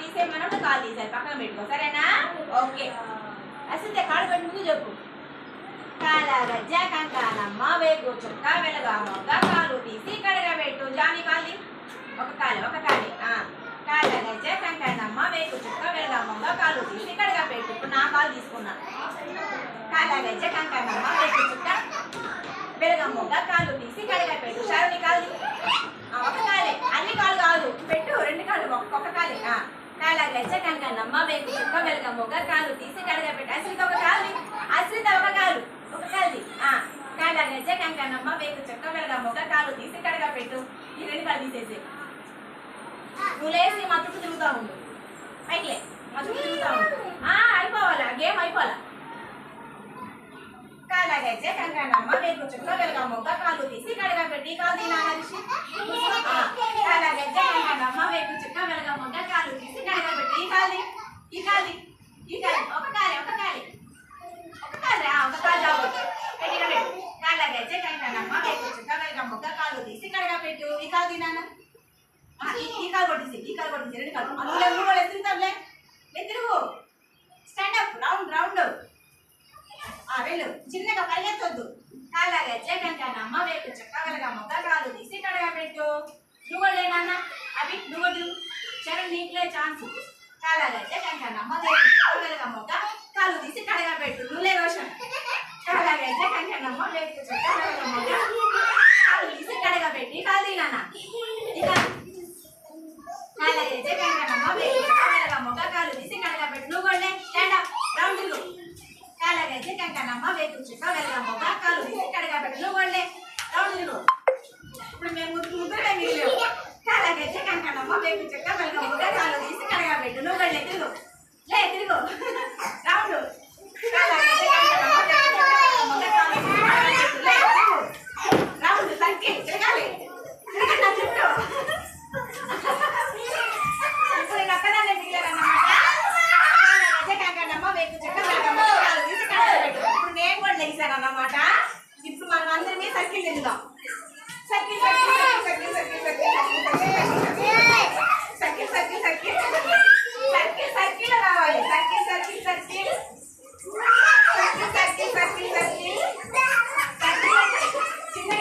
తీసేయమన్నా నువ్వు కాలు తీసేయాలి, పక్కన పెట్టుకో, సరేనా? ఓకే. అసలు కాళ్ళు పెట్టి ముందు చెప్పు. కాల గజ్జ కంకణమ్మ వేగు చుక్క వెలగా మొగ్గ కాలు తీసి కడగబెట్టు. జాని కాలి ఒక కాలి కాల గజ్జ కంకణమ్మ వేగు చుక్క వెలగా మొగ్గ కాలు తీసి కడగబెట్టు. ఇప్పుడు నా కాలు తీసుకున్నా. కాల గజ్జ కంకణమ్మ వేగు చుక్క వెలగా మొగ్గ కాలు తీసి కడగబెట్టు. శరణి కాలి ఒక కాలే, అన్ని కాలు కాదు, పెట్టు, రెండు కాళ్ళు, ఒక్కొక్క కాలి. కాల గజ్జ కంకణమ్మ వేగు చుక్క వెలగా మొగ్గ కాలు తీసి కడగబెట్టు. అశ్రిత ఒక కాలి, అశ్రిత ఒక కాలు, ఒక కాలిది. కాల గజ్జ కంకణమ్మ వేగు చుక్క వెలగా మొగ్గ కాలు తీసి కడగబెట్టు. ఈ రెండు కాళ్ళు తీసేసి నువ్వు లేచి మా చుట్టూ తిరుగుతా ఉండు. పైకిలే, మా చుట్టూ తిరుగుతా ఉండు. అయిపోవాలా, గేమ్ అయిపోవాలా. కాల గజ్జ కంకణమ్మ వేగు చుక్క వెలగా మొగ్గ కాలు తీసి కడగబెట్టి. కాలు తీనా హరిషి. కాల గజ్జ కంకణమ్మ వేగు చుక్క వెలగా మొగ్గ కాలు తీసి కడగబెట్టి. ఈ కాలి ఈ కాలి ఈ కాలి ఒక కాలి ఒక కాలి ఒక కాలి ఒక కాలు రాబోతు పెట్టిన పెట్టు. కాల గజ్జ కంకణమ్మ వేగు చుక్క వెలగా మొగ్గ కాలు తీసి కడగబెట్టు. ఈ కాలు తినా, ఈ కాలు కొట్టేసి, ఈ కాలు కొట్టేసి, రెండు కాలు అందులో మూడు వాళ్ళు ఎత్తుతాంలే, తిరుగు, స్టాండ్ అప్, రౌండ్ రౌండ్, వెళ్ళు, చిన్నగా పరిగెత్తొద్దు. కాల గజ్జ కంకణమ్మ వేగు చుక్క వెలగా మొగ్గ కాలు తీసి కడగబెట్టు. నువ్వు లేనన్నా అవి నువ్వు చరణ్ నీకులే ఛాన్స్. కాల గజ్జ కంకణమ్మ వేగు చుక్క వెలగా మొగ్గ కాలు తీసి కడగబెట్టు. నువ్వులే రోషన్. కాల గజ్జ కంకణమ్మ వేగు చుక్క వెలగా మొగ్గ కాలు తీసి కడగబెట్టి. కాలు తీనా ఇక. కాల గజ్జ కంకణమ్మ వేగు చుక్క వెలగా మొగ్గ కాలు తీసి కడగబెట్టు. నువ్వు కూడా స్టాండ్ అప్, రౌండ్ తిరుగు. కాల గజ్జ కంకణమ్మ వేగు చుక్క వెలగా మొగ్గ కాలు తీసి కడగబెట్టు. నువ్వు కూడా రౌండ్ తిరుగు. ఇప్పుడు మేము ముగ్గురే మిగిలేవు. కాల గజ్జ కంకణమ్మ వేగు చుక్క వెలగా